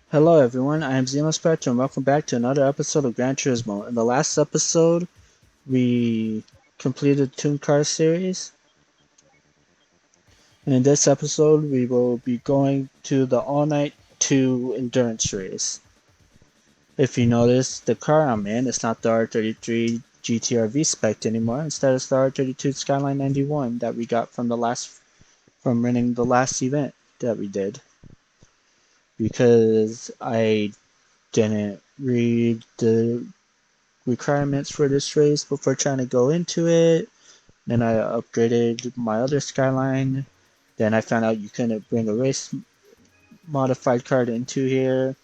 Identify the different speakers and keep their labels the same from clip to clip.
Speaker 1: Hello everyone, I am Zemo Spectre and welcome back to another episode of Gran Turismo. In the last episode, we completed the Tune Car series, and in this episode, we will be going to the All Night 2 Endurance Race. If you notice, the car I'm in is not the R33 GTR V-Spec anymore, instead it's the R32 Skyline 91 that we got from running the last event that we did. Because I didn't read the requirements for this race before trying to go into it. Then I upgraded my other Skyline. Then I found out you couldn't bring a race modified card into here.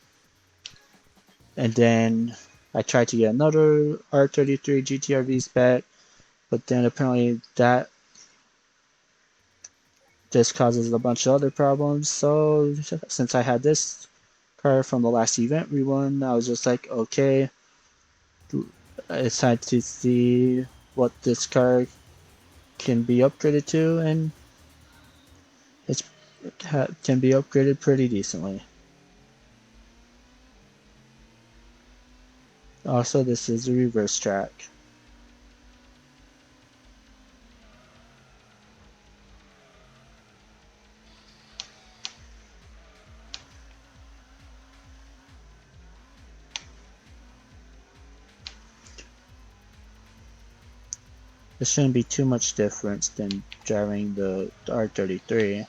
Speaker 1: And then I tried to get another R33 GTR spec, but then apparently that just causes a bunch of other problems. So since I had this card from the last event we won, I was just like, okay, it's time to see what this card can be upgraded to, and it can be upgraded pretty decently. Also, this is a reverse track. There shouldn't be too much difference than driving the R33.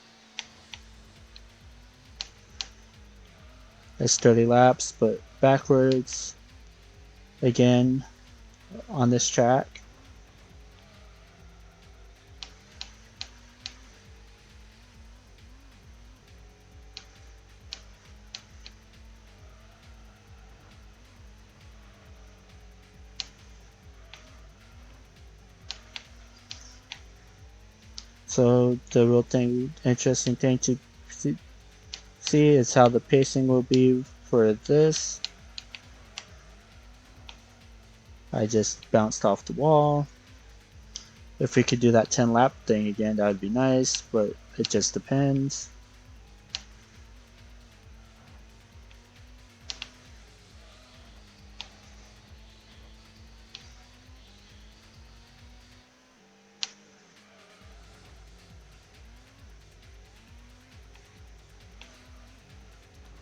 Speaker 1: It's 30 laps, but backwards again on this track. So the real interesting thing to see is how the pacing will be for this. I just bounced off the wall. If we could do that 10 lap thing again, that would be nice, but it just depends.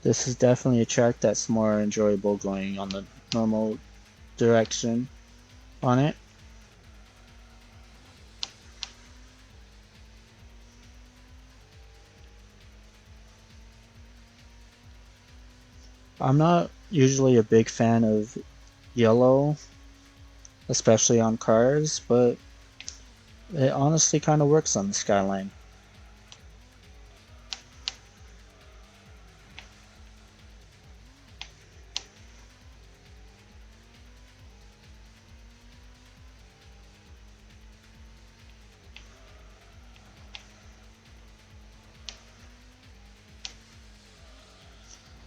Speaker 1: This is definitely a track that's more enjoyable going on the normal direction on it. I'm not usually a big fan of yellow, especially on cars, but it honestly kind of works on the Skyline.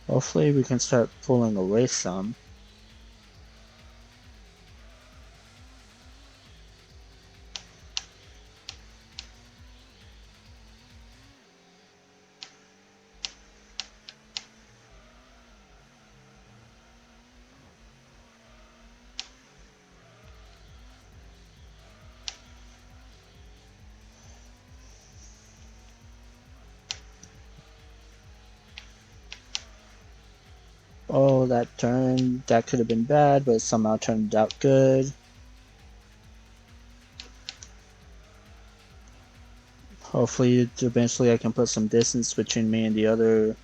Speaker 1: Hopefully we can start pulling away some. Oh, that turn, that could have been bad, but somehow turned out good. Hopefully eventually I can put some distance between me and the other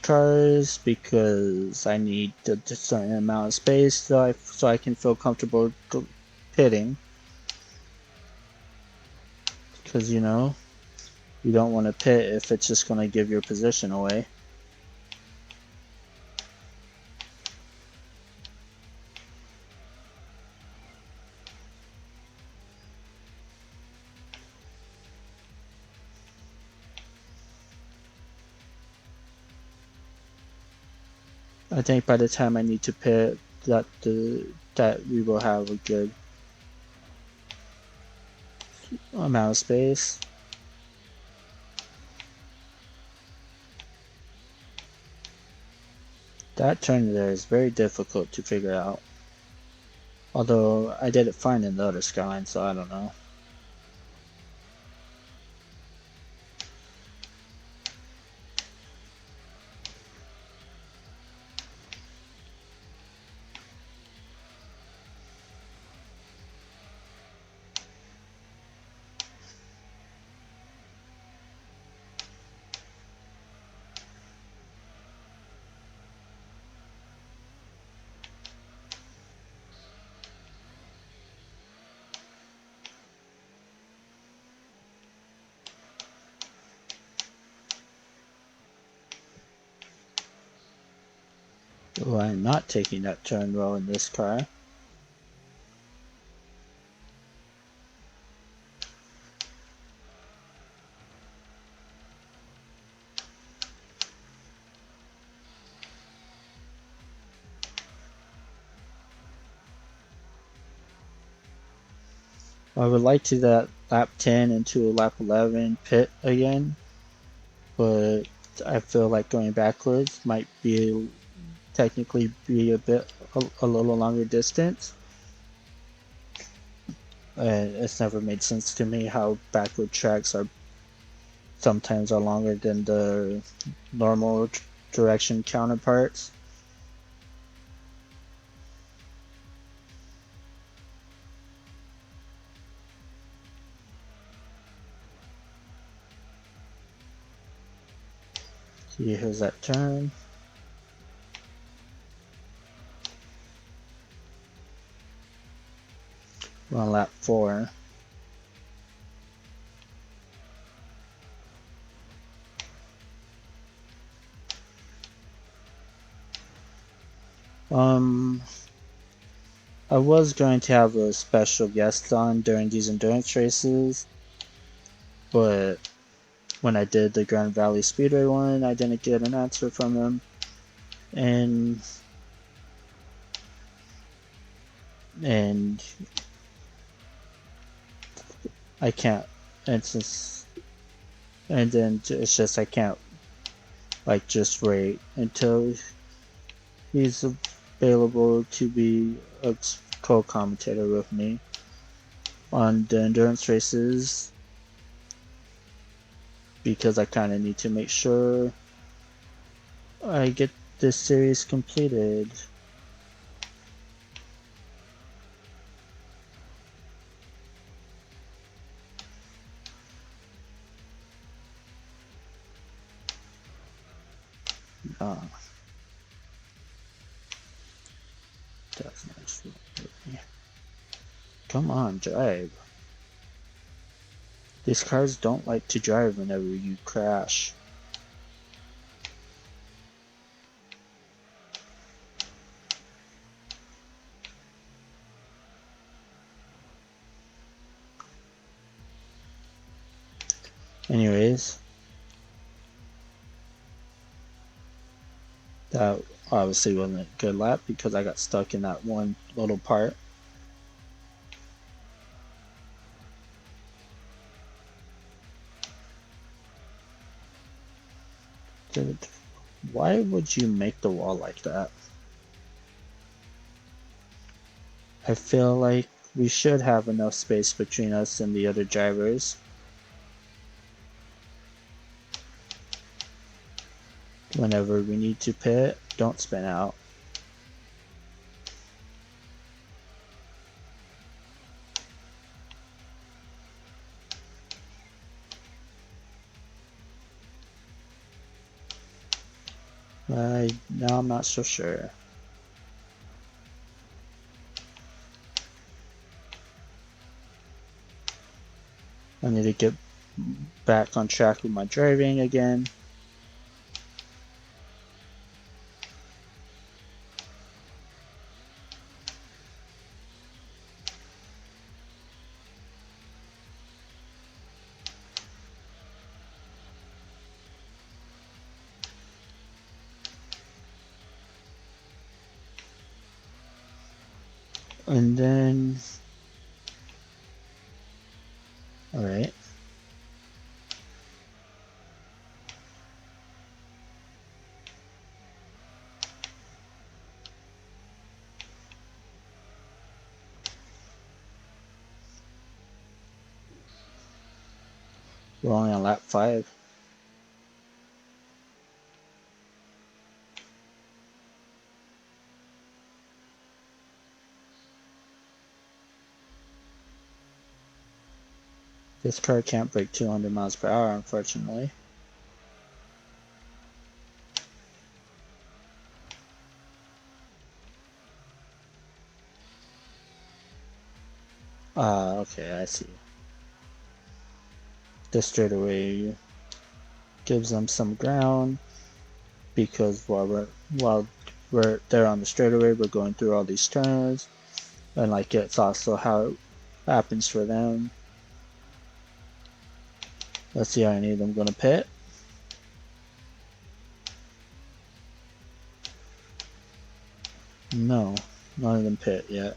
Speaker 1: cars because I need a certain amount of space so I can feel comfortable pitting. Because you don't want to pit if it's just going to give your position away. I think by the time I need to pit, that we will have a good amount of space. That turn there is very difficult to figure out. Although I did it fine in the other skyline, so I don't know. Oh, I'm not taking that turn well in this car. I would like to that lap 10 into a lap 11 pit again, but I feel like going backwards might be technically be a little longer distance. And it's never made sense to me how backward tracks are sometimes are longer than the normal direction counterparts. See, here's that turn. We're on lap 4. I was going to have a special guest on during these endurance races, but when I did the Grand Valley Speedway one, I didn't get an answer from him, and and I can't. And since and then it's just I can't like just wait until he's available to be a co-commentator with me on the endurance races, because I kind of need to make sure I get this series completed. Uh, that's nice. Come on, drive. These cars don't like to drive whenever you crash. Anyways, that obviously wasn't a good lap because I got stuck in that one little part. Dude, why would you make the wall like that? I feel like we should have enough space between us and the other drivers. Whenever we need to pit, don't spin out. Now I'm not so sure. I need to get back on track with my driving again. And then, all right. We're only on lap 5. This car can't break 200 miles per hour, unfortunately. Okay, I see. The straightaway gives them some ground because while we're there on the straightaway, we're going through all these turns, and like it's also how it happens for them. Let's see how any of them gonna pit. No, none of them pit yet.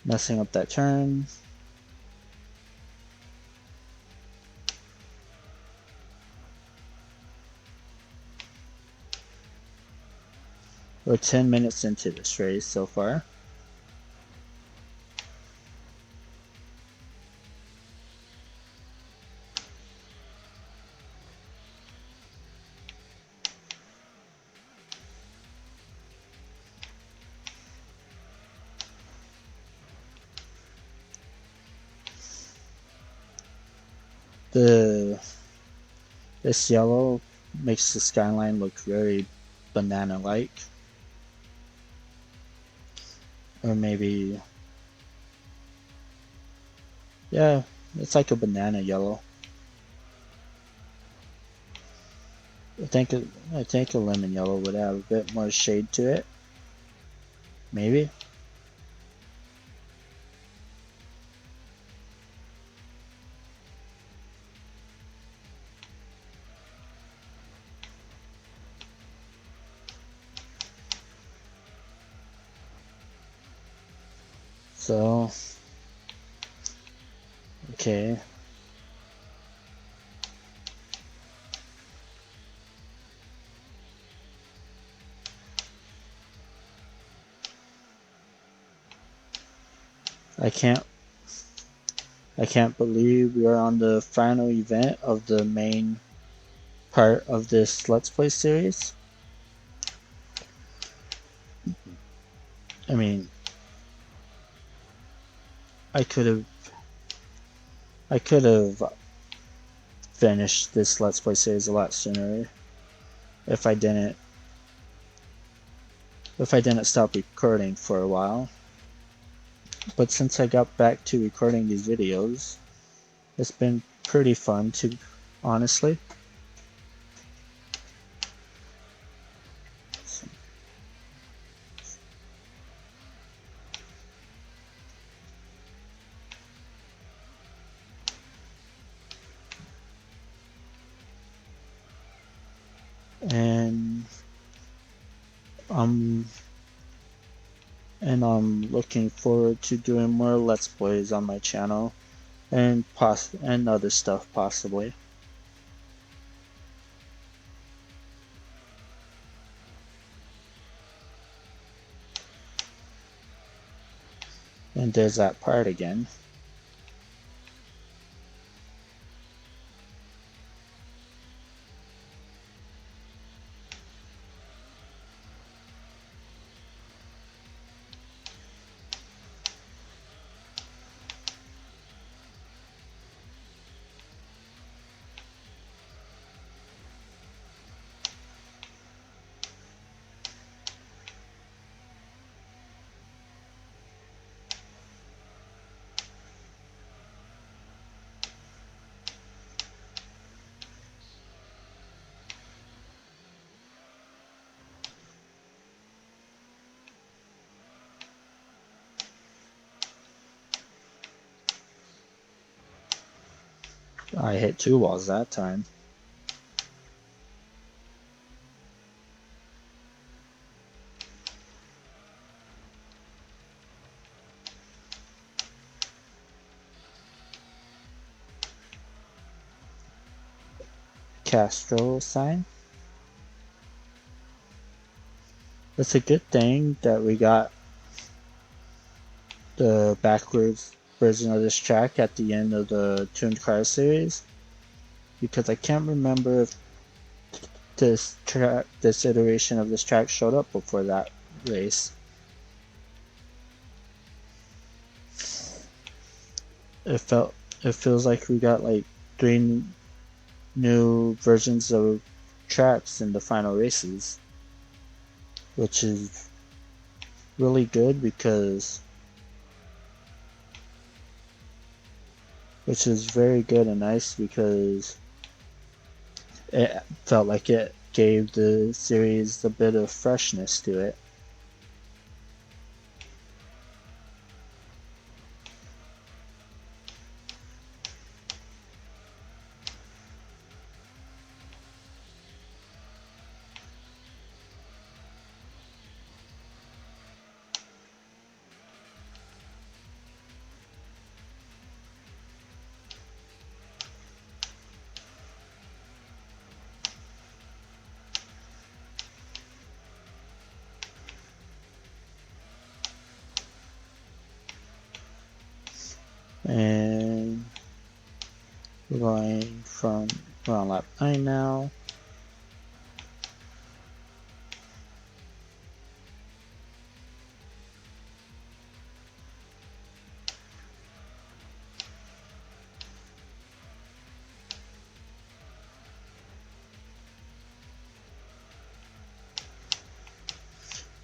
Speaker 1: Messing up that turn. We're 10 minutes into this race so far. This yellow makes the skyline look very banana-like. Or maybe, yeah, it's like a banana yellow. I think a lemon yellow would have a bit more shade to it. Maybe. So, okay. I can't believe we are on the final event of the main part of this Let's Play series. I mean, I could have finished this Let's Play series a lot sooner if I didn't stop recording for a while. But since I got back to recording these videos, it's been pretty fun to, honestly. And I'm looking forward to doing more Let's Plays on my channel and other stuff possibly. And there's that part again. I hit 2 walls that time. Castro sign. It's a good thing that we got the backwards version of this track at the end of the Tuned Car series, because I can't remember if this iteration of this track showed up before that race. It feels like we got like 3 new versions of tracks in the final races, which is really good which is very good and nice because it felt like it gave the series a bit of freshness to it. And we're on lap 9 now.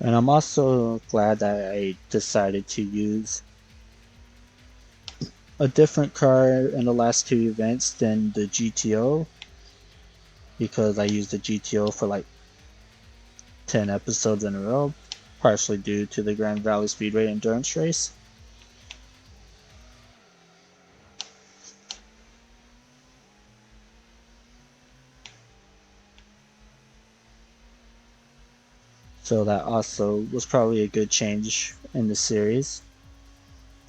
Speaker 1: And I'm also glad that I decided to use a different car in the last 2 events than the GTO, because I used the GTO for like 10 episodes in a row, partially due to the Grand Valley Speedway endurance race. So that also was probably a good change in the series.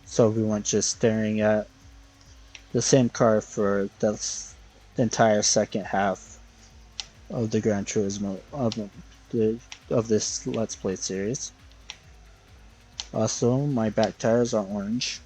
Speaker 1: So we weren't just staring at the same car for the entire second half of the Gran Turismo of this Let's Play series. Also, my back tires are orange.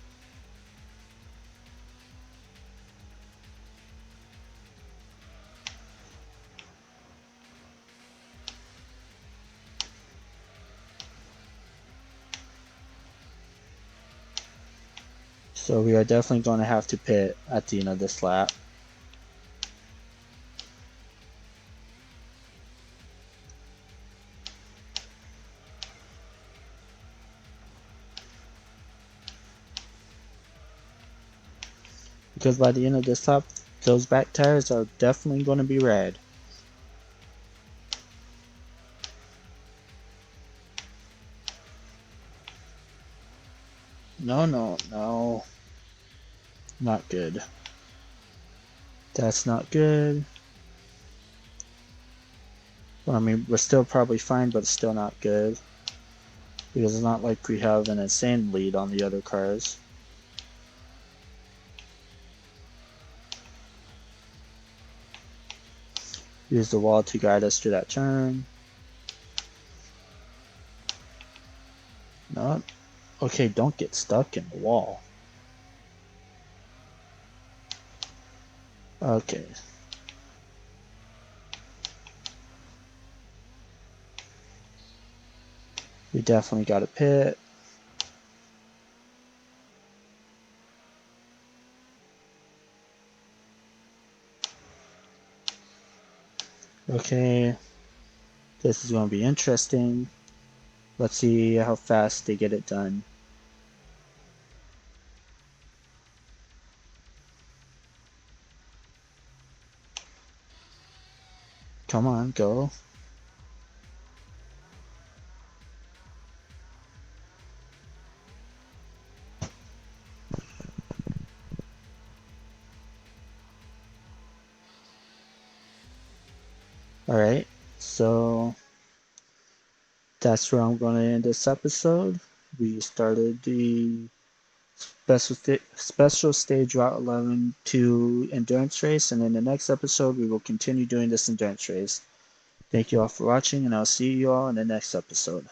Speaker 1: So we are definitely going to have to pit at the end of this lap. Because by the end of this lap, those back tires are definitely going to be red. No, no, no. Not good. That's not good. Well, I mean, we're still probably fine, but it's still not good. Because it's not like we have an insane lead on the other cars. Use the wall to guide us to that turn. No. Okay, don't get stuck in the wall. Okay. We definitely got a pit. Okay. This is going to be interesting. Let's see how fast they get it done. Come on, go. Alright, so that's where I'm going to end this episode. We started the special stage Route 11 to endurance race, and in the next episode we will continue doing this endurance race. Thank you all for watching, and I'll see you all in the next episode.